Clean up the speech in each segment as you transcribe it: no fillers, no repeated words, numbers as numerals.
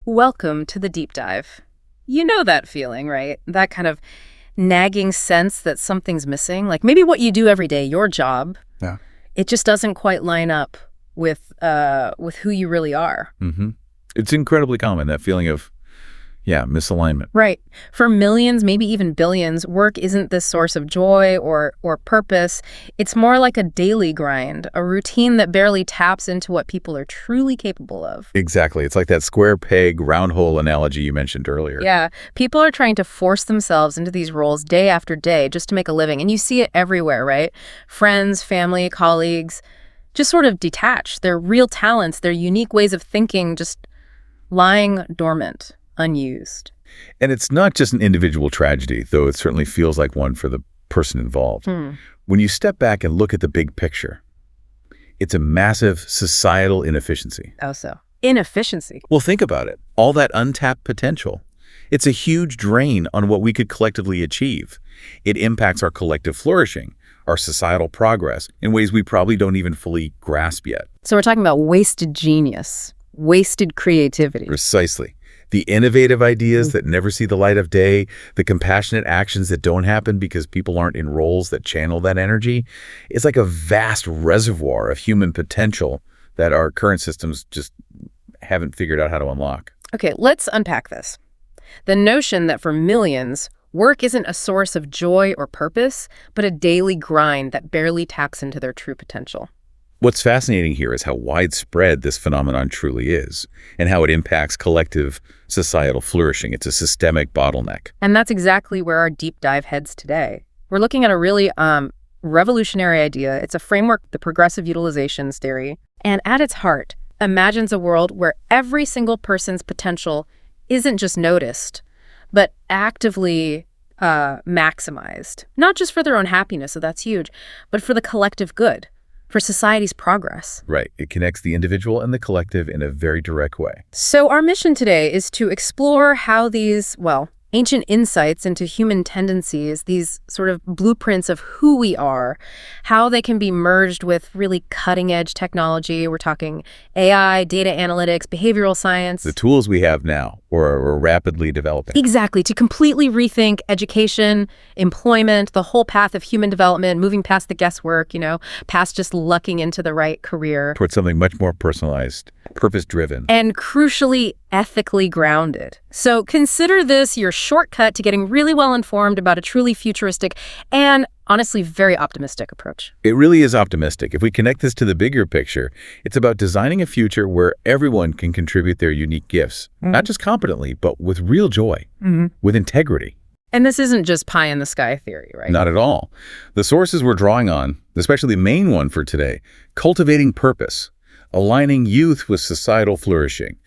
Welcome to the deep dive. You know that feeling, right? That kind of nagging sense that something's missing. Like maybe what you do every day, your job, Yeah. it just doesn't quite line up with who you really are. Mm-hmm. It's incredibly common, that feeling of, misalignment. Right. For millions, maybe even billions, work isn't this source of joy or purpose. It's more like a daily grind, a routine that barely taps into what people are truly capable of. Exactly. It's like that square peg, round hole analogy you mentioned earlier. Yeah. People are trying to force themselves into these roles day after day just to make a living. And you see it everywhere, right? Friends, family, colleagues, just sort of detached. Their real talents, their unique ways of thinking just lying dormant, unused. And it's not just an individual tragedy, though it certainly feels like one for the person involved. When you step back and look at the big picture, it's a massive societal inefficiency. Oh, so inefficiency. Well, think about it. All that untapped potential. It's a huge drain on what we could collectively achieve. It impacts our collective flourishing, our societal progress, in ways we probably don't even fully grasp yet. So we're talking about wasted genius, wasted creativity. Precisely. The innovative ideas that never see the light of day, the compassionate actions that don't happen because people aren't in roles that channel that energy. It's like a vast reservoir of human potential that our current systems just haven't figured out how to unlock. Okay, let's unpack this. The notion that for millions, work isn't a source of joy or purpose, but a daily grind that barely taps into their true potential. What's fascinating here is how widespread this phenomenon truly is and how it impacts collective societal flourishing. It's a systemic bottleneck. And that's exactly where our deep dive heads today. We're looking at a really revolutionary idea. It's a framework, the progressive utilizations theory. And at its heart, imagines a world where every single person's potential isn't just noticed, but actively maximized. Not just for their own happiness, so that's huge, but for the collective good. For society's progress. Right. It connects the individual and the collective in a very direct way. So our mission today is to explore how these, ancient insights into human tendencies, these sort of blueprints of who we are, how they can be merged with really cutting-edge technology. We're talking AI, data analytics, behavioral science. The tools we have now or are rapidly developing. Exactly, to completely rethink education, employment, the whole path of human development, moving past the guesswork, past just lucking into the right career. Towards something much more personalized, purpose-driven. And crucially, ethically grounded. So consider this your shortcut to getting really well informed about a truly futuristic and honestly very optimistic approach. It really is optimistic. If we connect this to the bigger picture, it's about designing a future where everyone can contribute their unique gifts, not just competently, but with real joy, with integrity. And this isn't just pie in the sky theory, right? Not at all. The sources we're drawing on, especially the main one for today, cultivating purpose, aligning youth with societal flourishing,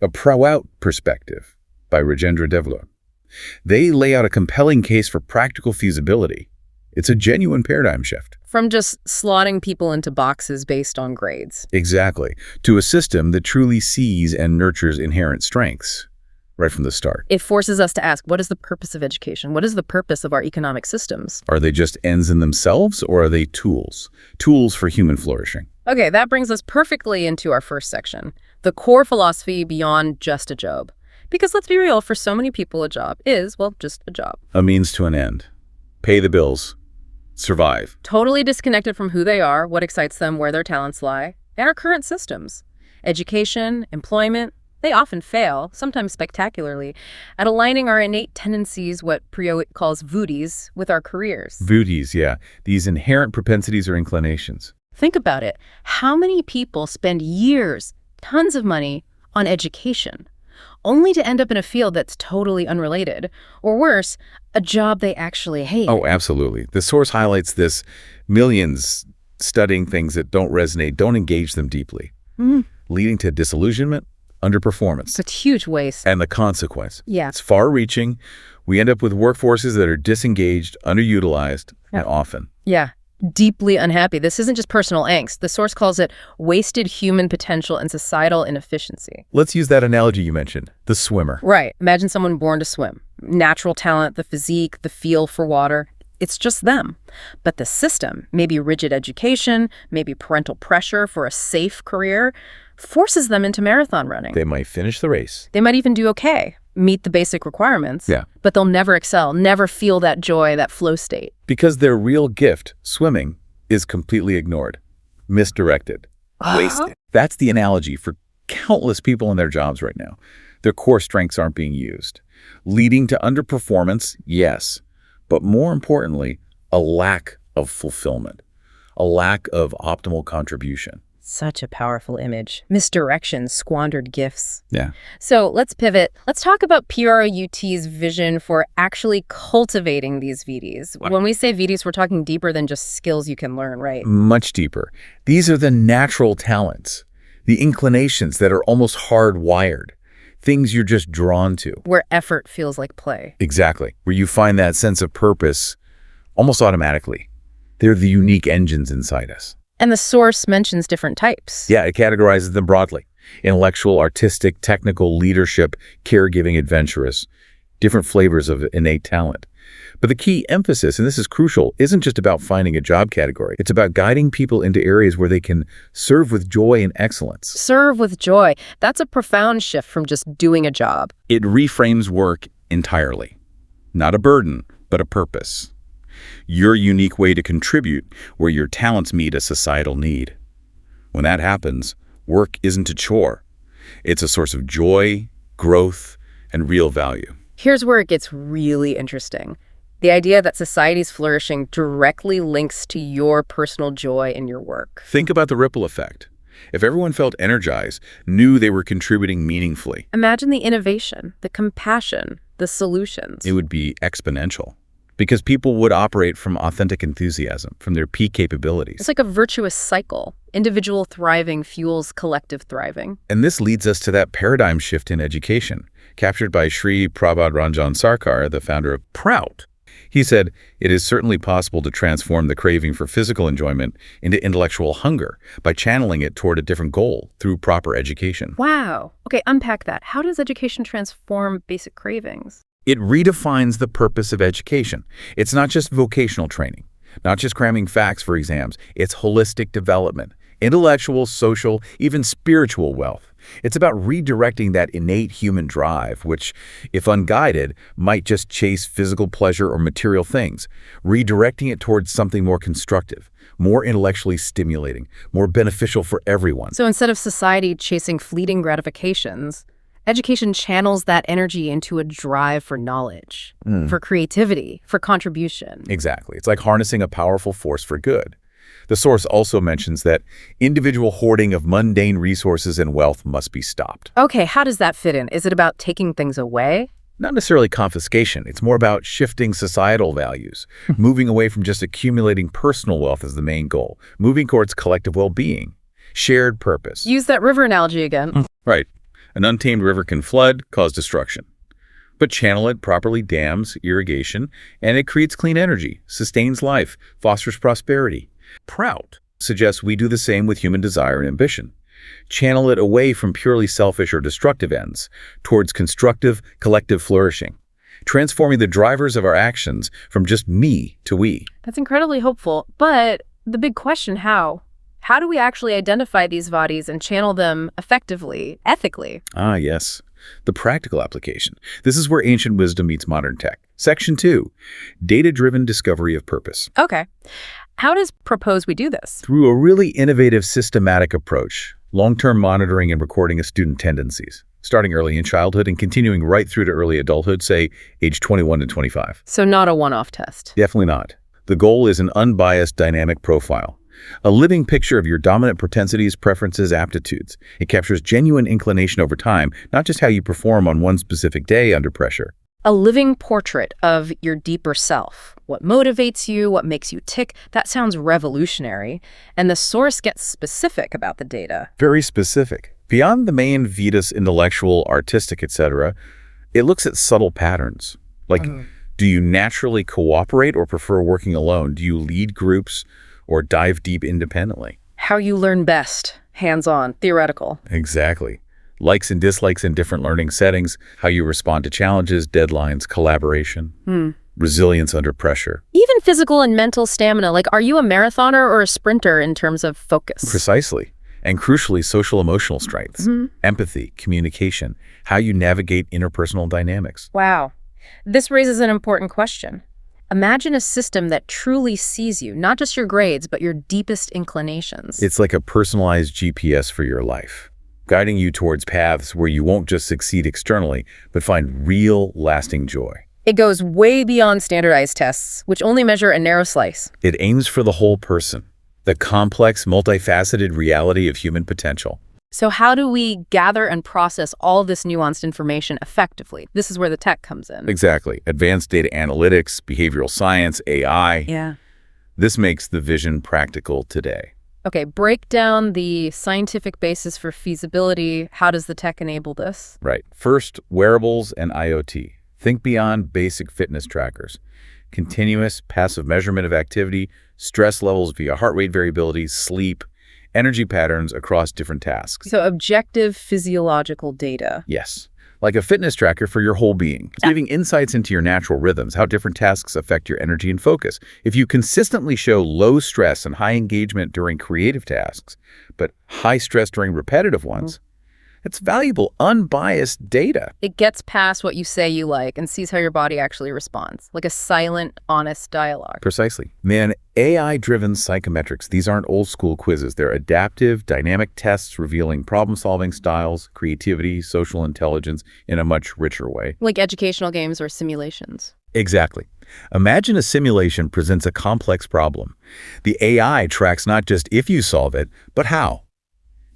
a PROUT Perspective by Ranjan. They lay out a compelling case for practical feasibility. It's a genuine paradigm shift. From just slotting people into boxes based on grades. Exactly. To a system that truly sees and nurtures inherent strengths right from the start. It forces us to ask, what is the purpose of education? What is the purpose of our economic systems? Are they just ends in themselves, or are they tools? Tools for human flourishing. Okay, that brings us perfectly into our first section, the core philosophy beyond just a job. Because let's be real, for so many people, a job is, just a job. A means to an end. Pay the bills. Survive. Totally disconnected from who they are, what excites them, where their talents lie, and our current systems. Education, employment, they often fail, sometimes spectacularly, at aligning our innate tendencies, what PROUT calls VUDIs, with our careers. VUDIs, yeah. These inherent propensities or inclinations. Think about it. How many people spend years, tons of money, on education, only to end up in a field that's totally unrelated, or worse, a job they actually hate? Oh, absolutely. The source highlights this. Millions studying things that don't resonate, don't engage them deeply, leading to disillusionment, underperformance. It's a huge waste. And the consequence. Yeah. It's far-reaching. We end up with workforces that are disengaged, underutilized, and often. Yeah. Deeply unhappy. This isn't just personal angst. The source calls it wasted human potential and societal inefficiency. Let's use that analogy you mentioned, the swimmer. Right. Imagine someone born to swim. Natural talent, the physique, the feel for water. It's just them. But the system, maybe rigid education, maybe parental pressure for a safe career, forces them into marathon running. They might finish the race. They might even do okay, meet the basic requirements, Yeah. but they'll never excel, never feel that joy, that flow state. Because their real gift, swimming, is completely ignored, misdirected, wasted. That's the analogy for countless people in their jobs right now. Their core strengths aren't being used, leading to underperformance, yes, but more importantly, a lack of fulfillment, a lack of optimal contribution. Such a powerful image. Misdirection, squandered gifts. Yeah. So let's pivot. Let's talk about PROUT's vision for actually cultivating these VDs. When we say VDs, we're talking deeper than just skills you can learn, right? Much deeper. These are the natural talents, the inclinations that are almost hardwired, things you're just drawn to. Where effort feels like play. Exactly. Where you find that sense of purpose almost automatically. They're the unique engines inside us. And the source mentions different types. Yeah, it categorizes them broadly. Intellectual, artistic, technical, leadership, caregiving, adventurous. Different flavors of innate talent. But the key emphasis, and this is crucial, isn't just about finding a job category. It's about guiding people into areas where they can serve with joy and excellence. Serve with joy. That's a profound shift from just doing a job. It reframes work entirely. Not a burden, but a purpose. Your unique way to contribute where your talents meet a societal need. When that happens, work isn't a chore. It's a source of joy, growth, and real value. Here's where it gets really interesting. The idea that society's flourishing directly links to your personal joy in your work. Think about the ripple effect. If everyone felt energized, knew they were contributing meaningfully, Imagine the innovation, the compassion, the solutions. it would be exponential. Because people would operate from authentic enthusiasm, from their peak capabilities. It's like a virtuous cycle. Individual thriving fuels collective thriving. And this leads us to that paradigm shift in education, captured by Shrii, Prabhat, Ranjan, Sarkar, the founder of PROUT. He said, it is certainly possible to transform the craving for physical enjoyment into intellectual hunger by channeling it toward a different goal through proper education. Wow. Okay, unpack that. How does education transform basic cravings? It redefines the purpose of education. It's not just vocational training, not just cramming facts for exams. It's holistic development, intellectual, social, even spiritual wealth. It's about redirecting that innate human drive, which, if unguided, might just chase physical pleasure or material things, redirecting it towards something more constructive, more intellectually stimulating, more beneficial for everyone. So instead of society chasing fleeting gratifications, education channels that energy into a drive for knowledge, for creativity, for contribution. Exactly. It's like harnessing a powerful force for good. The source also mentions that individual hoarding of mundane resources and wealth must be stopped. Okay, how does that fit in? Is it about taking things away? Not necessarily confiscation. It's more about shifting societal values, moving away from just accumulating personal wealth as the main goal, moving towards collective well-being, shared purpose. Use that river analogy again. Right. An untamed river can flood, cause destruction. But channel it properly, dams, irrigation, and it creates clean energy, sustains life, fosters prosperity. PROUT suggests we do the same with human desire and ambition. Channel it away from purely selfish or destructive ends towards constructive, collective flourishing, transforming the drivers of our actions from just me to we. That's incredibly hopeful, but the big question, how? How do we actually identify these bodies and channel them effectively, ethically? Ah, yes. The practical application. This is where ancient wisdom meets modern tech. Section 2, data-driven discovery of purpose. Okay. How does propose we do this? Through a really innovative systematic approach, long-term monitoring and recording of student tendencies, starting early in childhood and continuing right through to early adulthood, say age 21 to 25. So not a one-off test. Definitely not. The goal is an unbiased dynamic profile. A living picture of your dominant propensities, preferences, aptitudes. It captures genuine inclination over time, not just how you perform on one specific day under pressure. A living portrait of your deeper self. What motivates you, what makes you tick. That sounds revolutionary. And the source gets specific about the data. Very specific. Beyond the main Vedas, intellectual, artistic, etc., it looks at subtle patterns. Like, do you naturally cooperate or prefer working alone? Do you lead groups or dive deep independently? How you learn best. Hands-on, theoretical. Exactly. Likes and dislikes in different learning settings, how you respond to challenges, deadlines, collaboration, resilience under pressure. Even physical and mental stamina. Like, are you a marathoner or a sprinter in terms of focus? Precisely. And crucially, social-emotional strengths, empathy, communication, how you navigate interpersonal dynamics. Wow. This raises an important question. Imagine a system that truly sees you, not just your grades, but your deepest inclinations. It's like a personalized GPS for your life, guiding you towards paths where you won't just succeed externally, but find real, lasting joy. It goes way beyond standardized tests, which only measure a narrow slice. It aims for the whole person, the complex, multifaceted reality of human potential. So how do we gather and process all this nuanced information effectively? This is where the tech comes in. Exactly. Advanced data analytics, behavioral science, AI. Yeah. This makes the vision practical today. Okay, break down the scientific basis for feasibility. How does the tech enable this? Right. First, wearables and IoT. Think beyond basic fitness trackers. Continuous, passive measurement of activity, stress levels via heart rate variability, sleep, energy patterns across different tasks. So objective physiological data. Yes. Like a fitness tracker for your whole being, giving insights into your natural rhythms, how different tasks affect your energy and focus. If you consistently show low stress and high engagement during creative tasks, but high stress during repetitive ones, it's valuable, unbiased data. It gets past what you say you like and sees how your body actually responds, like a silent, honest dialogue. Precisely. Man, AI-driven psychometrics, these aren't old-school quizzes. They're adaptive, dynamic tests revealing problem-solving styles, creativity, social intelligence in a much richer way. Like educational games or simulations. Exactly. Imagine a simulation presents a complex problem. The AI tracks not just if you solve it, but how.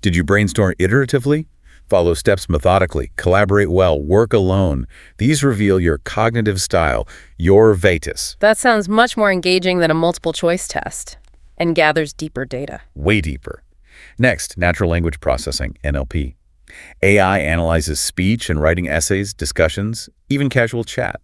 Did you brainstorm iteratively? Follow steps methodically, collaborate well, work alone. These reveal your cognitive style, your vetus. That sounds much more engaging than a multiple choice test and gathers deeper data. Way deeper. Next, natural language processing, NLP. AI analyzes speech and writing essays, discussions, even casual chat.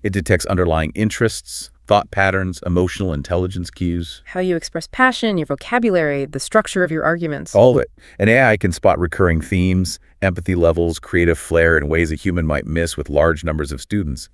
It detects underlying interests, thought patterns, emotional intelligence cues. How you express passion, your vocabulary, the structure of your arguments. All of it. An AI can spot recurring themes, empathy levels, creative flair in ways a human might miss with large numbers of students.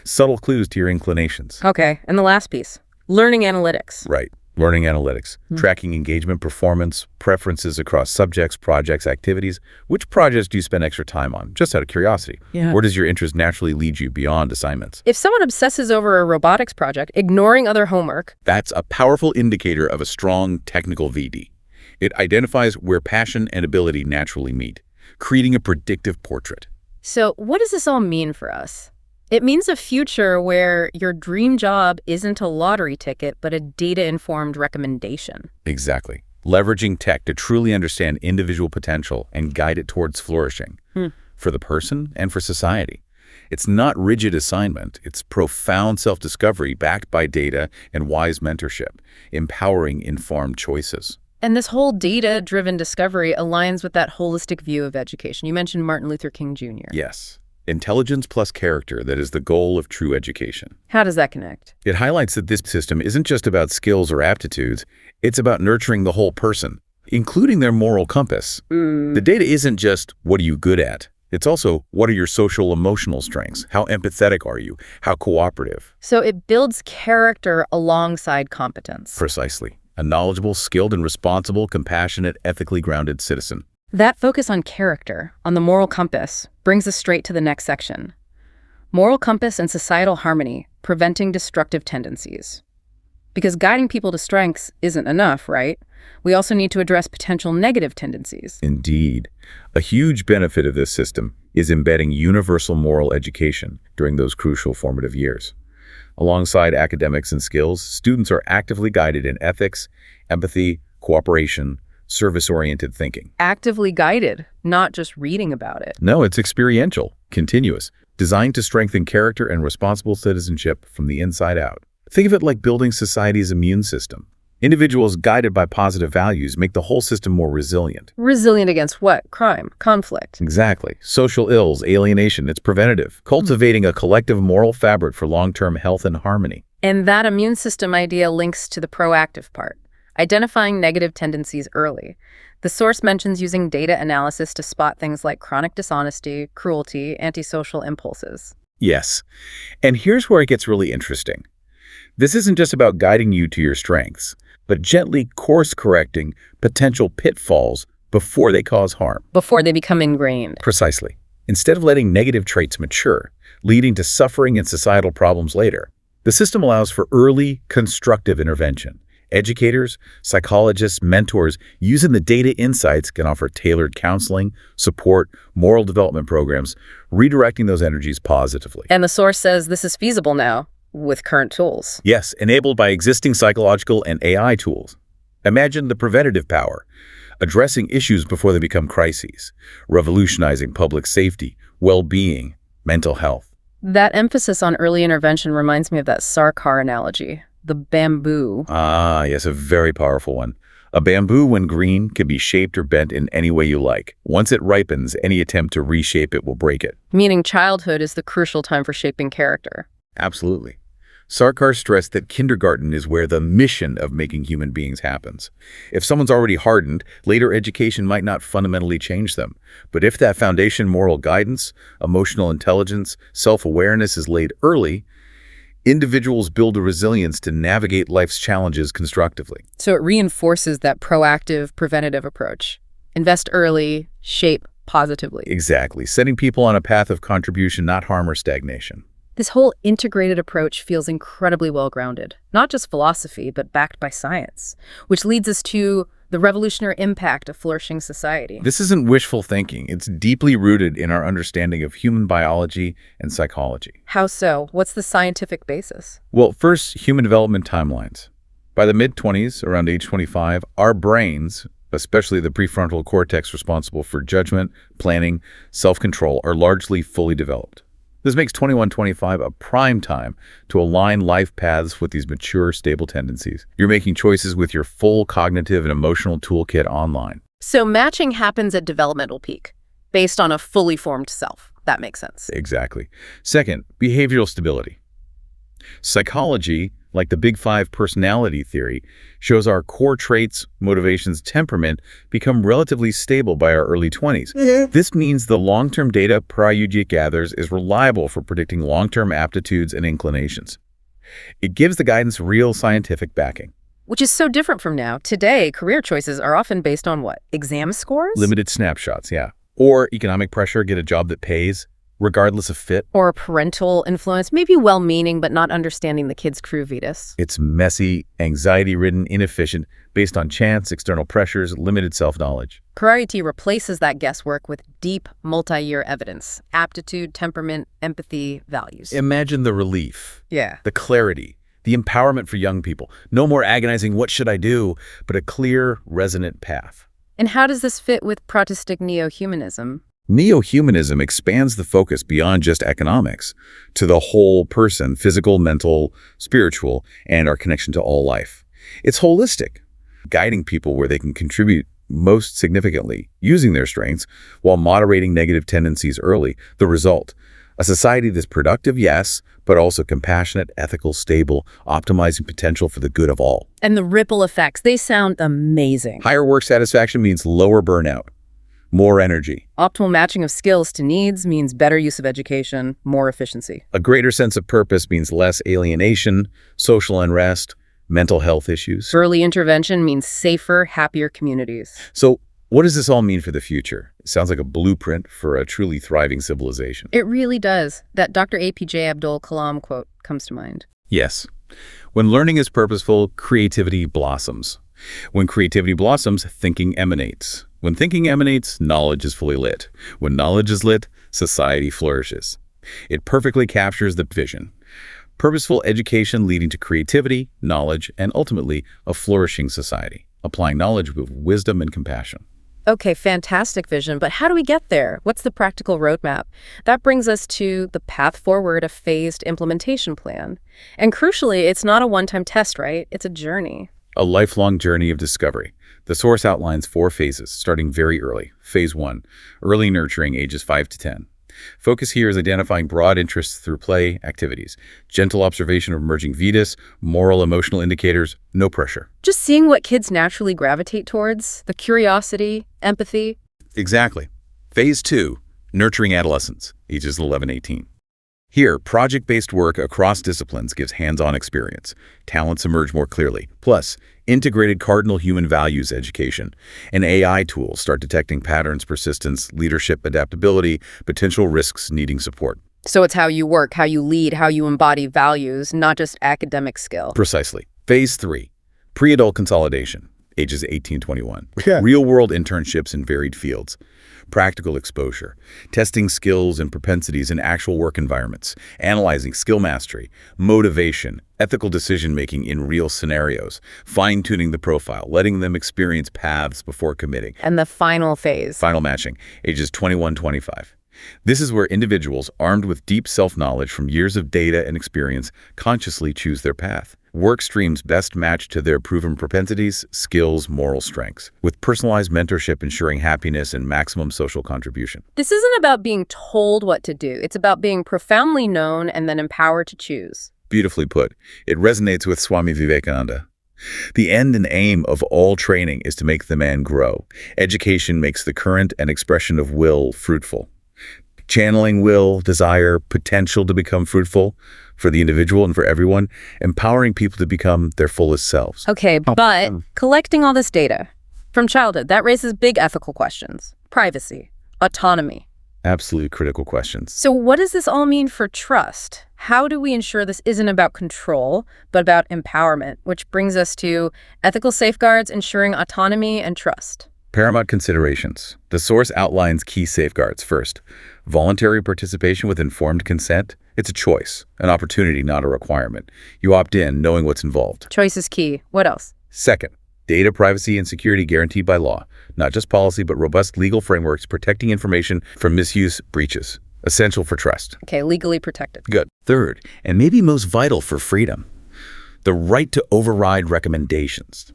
Subtle clues to your inclinations. Okay, and the last piece, learning analytics. Right. Learning analytics, tracking engagement, performance, preferences across subjects, projects, activities. Which projects do you spend extra time on? Just out of curiosity. Yeah. Where does your interest naturally lead you beyond assignments? If someone obsesses over a robotics project, ignoring other homework, That's a powerful indicator of a strong technical VD. It identifies where passion and ability naturally meet, creating a predictive portrait. So what does this all mean for us? It means a future where your dream job isn't a lottery ticket, but a data-informed recommendation. Exactly. Leveraging tech to truly understand individual potential and guide it towards flourishing for the person and for society. It's not rigid assignment. It's profound self-discovery backed by data and wise mentorship, empowering informed choices. And this whole data-driven discovery aligns with that holistic view of education. You mentioned Martin Luther King Jr. Yes. Intelligence plus character, that is the goal of true education. How does that connect? It highlights that this system isn't just about skills or aptitudes, it's about nurturing the whole person, including their moral compass. The data isn't just, what are you good at? It's also, what are your social emotional strengths? How empathetic are you? How cooperative? So it builds character alongside competence. Precisely. A knowledgeable, skilled, and responsible, compassionate, ethically grounded citizen. That focus on character, on the moral compass, brings us straight to the next section. Moral compass and societal harmony, preventing destructive tendencies. Because guiding people to strengths isn't enough, right? We also need to address potential negative tendencies. Indeed. A huge benefit of this system is embedding universal moral education during those crucial formative years. Alongside academics and skills, students are actively guided in ethics, empathy, cooperation, service-oriented thinking. Actively guided, not just reading about it. No, it's experiential, continuous, designed to strengthen character and responsible citizenship from the inside out. Think of it like building society's immune system. Individuals guided by positive values make the whole system more resilient. Resilient against what? Crime, conflict. Exactly. Social ills, alienation, it's preventative, cultivating a collective moral fabric for long-term health and harmony. And that immune system idea links to the proactive part. Identifying negative tendencies early. The source mentions using data analysis to spot things like chronic dishonesty, cruelty, antisocial impulses. Yes. And here's where it gets really interesting. This isn't just about guiding you to your strengths, but gently course-correcting potential pitfalls before they cause harm. Before they become ingrained. Precisely. Instead of letting negative traits mature, leading to suffering and societal problems later, the system allows for early, constructive intervention. Educators, psychologists, mentors, using the data insights can offer tailored counseling, support, moral development programs, redirecting those energies positively. And the source says this is feasible now with current tools. Yes, enabled by existing psychological and AI tools. Imagine the preventative power, addressing issues before they become crises, revolutionizing public safety, well-being, mental health. That emphasis on early intervention reminds me of that Sarkar analogy, the bamboo. Ah, yes, a very powerful one. A bamboo, when green, can be shaped or bent in any way you like. Once it ripens, any attempt to reshape it will break it. Meaning childhood is the crucial time for shaping character. Absolutely. Sarkar stressed that kindergarten is where the mission of making human beings happens. If someone's already hardened, later education might not fundamentally change them. But if that foundation moral guidance, emotional intelligence, self-awareness is laid early, individuals build a resilience to navigate life's challenges constructively. So it reinforces that proactive, preventative approach. Invest early, shape positively. Exactly, setting people on a path of contribution, not harm or stagnation. This whole integrated approach feels incredibly well-grounded, not just philosophy, but backed by science, which leads us to the revolutionary impact of flourishing society. This isn't wishful thinking. It's deeply rooted in our understanding of human biology and psychology. How so? What's the scientific basis? Well, first, human development timelines. By the mid-20s, around age 25, our brains, especially the prefrontal cortex responsible for judgment, planning, self-control, are largely fully developed. This makes 21-25 a prime time to align life paths with these mature, stable tendencies. You're making choices with your full cognitive and emotional toolkit online. So matching happens at developmental peak, based on a fully formed self. That makes sense. Exactly. Second, behavioral stability. Psychology, like the Big Five personality theory, shows our core traits, motivations, temperament become relatively stable by our early 20s. This means the long-term data PROUT gathers is reliable for predicting long-term aptitudes and inclinations. It gives the guidance real scientific backing. Which is so different from now. Today, career choices are often based on what? Exam scores? Limited snapshots, yeah. Or economic pressure, get a job that pays, regardless of fit. Or parental influence, maybe well-meaning but not understanding the kid's crew vitas. It's messy, anxiety-ridden, inefficient, based on chance, external pressures, limited self-knowledge. PROUT replaces that guesswork with deep, multi-year evidence. Aptitude, temperament, empathy, values. Imagine the relief. Yeah. The clarity. The empowerment for young people. No more agonizing, what should I do? But a clear, resonant path. And how does this fit with Protestant neo-humanism? Neohumanism expands the focus beyond just economics to the whole person, physical, mental, spiritual, and our connection to all life. It's holistic, guiding people where they can contribute most significantly, using their strengths while moderating negative tendencies early. The result, a society that's productive, yes, but also compassionate, ethical, stable, optimizing potential for the good of all. And the ripple effects, they sound amazing. Higher work satisfaction means lower burnout. More energy. Optimal matching of skills to needs means better use of education, more efficiency. A greater sense of purpose means less alienation, social unrest, mental health issues. Early intervention means safer, happier communities. So what does this all mean for the future? It sounds like a blueprint for a truly thriving civilization. It really does. That Dr. APJ Abdul Kalam quote comes to mind. Yes. When learning is purposeful, creativity blossoms. When creativity blossoms, thinking emanates. When thinking emanates, knowledge is fully lit. When knowledge is lit, society flourishes. It perfectly captures the vision. Purposeful education leading to creativity, knowledge, and ultimately a flourishing society, applying knowledge with wisdom and compassion. Okay, fantastic vision, but how do we get there? What's the practical roadmap? That brings us to the path forward, a phased implementation plan. And crucially, it's not a one-time test, right? It's a journey. A lifelong journey of discovery. The source outlines 4 phases, starting very early. Phase 1, early nurturing, ages 5 to 10. Focus here is identifying broad interests through play activities, gentle observation of emerging vitas, moral, emotional indicators, no pressure. Just seeing what kids naturally gravitate towards, the curiosity, empathy. Exactly. Phase 2, nurturing adolescents, ages 11-18. Here, project-based work across disciplines gives hands-on experience. Talents emerge more clearly. Plus, integrated cardinal human values education and AI tools start detecting patterns, persistence, leadership, adaptability, potential risks needing support. So it's how you work, how you lead, how you embody values, not just academic skill. Precisely. Phase 3, pre-adult consolidation, ages 18-21. Yeah. Real-world internships in varied fields. Practical exposure, testing skills and propensities in actual work environments, analyzing skill mastery, motivation, ethical decision-making in real scenarios, fine-tuning the profile, letting them experience paths before committing. And the final phase. Final matching, ages 21-25. This is where individuals armed with deep self-knowledge from years of data and experience consciously choose their path. Work streams best match to their proven propensities, skills, moral strengths, with personalized mentorship ensuring happiness and maximum social contribution. This isn't about being told what to do. It's about being profoundly known and then empowered to choose. Beautifully put. It resonates with Swami Vivekananda. The end and aim of all training is to make the man grow. Education makes the current and expression of will fruitful. Channeling will, desire, potential to become fruitful for the individual and for everyone, empowering people to become their fullest selves. Okay, but collecting all this data from childhood, that raises big ethical questions. Privacy, autonomy. Absolutely critical questions. So what does this all mean for trust? How do we ensure this isn't about control, but about empowerment, which brings us to ethical safeguards ensuring autonomy and trust? Paramount considerations. The source outlines key safeguards. First, voluntary participation with informed consent. It's a choice, an opportunity, not a requirement. You opt in knowing what's involved. Choice is key. What else? Second, data privacy and security guaranteed by law. Not just policy, but robust legal frameworks protecting information from misuse, breaches. Essential for trust. Okay, legally protected. Good. Third, and maybe most vital for freedom, the right to override recommendations.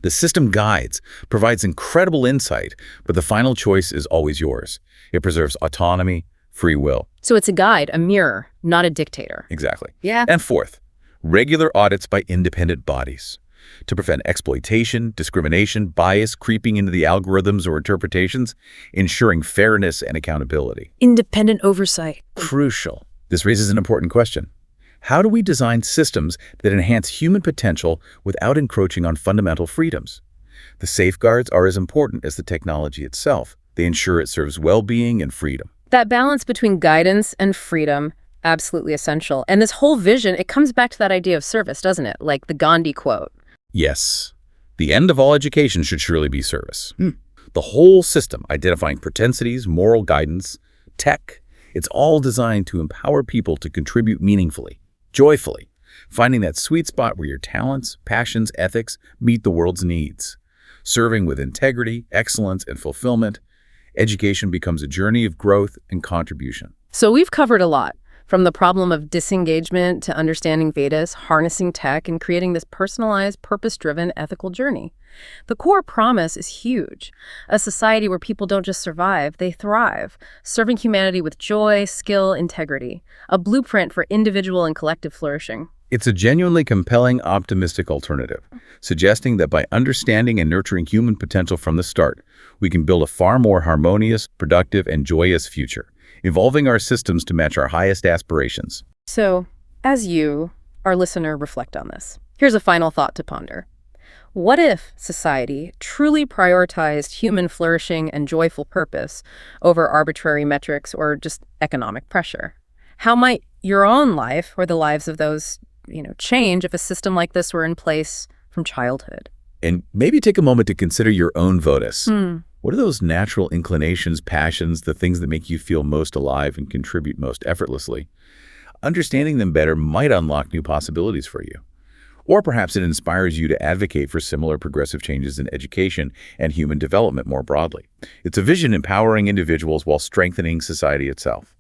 The system guides, provides incredible insight, but the final choice is always yours. It preserves autonomy, free will. So it's a guide, a mirror, not a dictator. Exactly. Yeah. And fourth, regular audits by independent bodies to prevent exploitation, discrimination, bias creeping into the algorithms or interpretations, ensuring fairness and accountability. Independent oversight. Crucial. This raises an important question. How do we design systems that enhance human potential without encroaching on fundamental freedoms? The safeguards are as important as the technology itself. They ensure it serves well-being and freedom. That balance between guidance and freedom, absolutely essential. And this whole vision, it comes back to that idea of service, doesn't it? Like the Gandhi quote. Yes. The end of all education should surely be service. The whole system, identifying propensities, moral guidance, tech, it's all designed to empower people to contribute meaningfully, joyfully, finding that sweet spot where your talents, passions, ethics meet the world's needs. Serving with integrity, excellence, and fulfillment, education becomes a journey of growth and contribution. So we've covered a lot, from the problem of disengagement to understanding Vedas, harnessing tech, and creating this personalized, purpose-driven ethical journey. The core promise is huge. A society where people don't just survive, they thrive, serving humanity with joy, skill, integrity. A blueprint for individual and collective flourishing. It's a genuinely compelling, optimistic alternative, suggesting that by understanding and nurturing human potential from the start, we can build a far more harmonious, productive, and joyous future, evolving our systems to match our highest aspirations. So, as you, our listener, reflect on this, here's a final thought to ponder. What if society truly prioritized human flourishing and joyful purpose over arbitrary metrics or just economic pressure? How might your own life or the lives of those change if a system like this were in place from childhood? And maybe take a moment to consider your own votus. What are those natural inclinations, passions, the things that make you feel most alive and contribute most effortlessly? Understanding them better might unlock new possibilities for you. Or perhaps it inspires you to advocate for similar progressive changes in education and human development more broadly. It's a vision empowering individuals while strengthening society itself.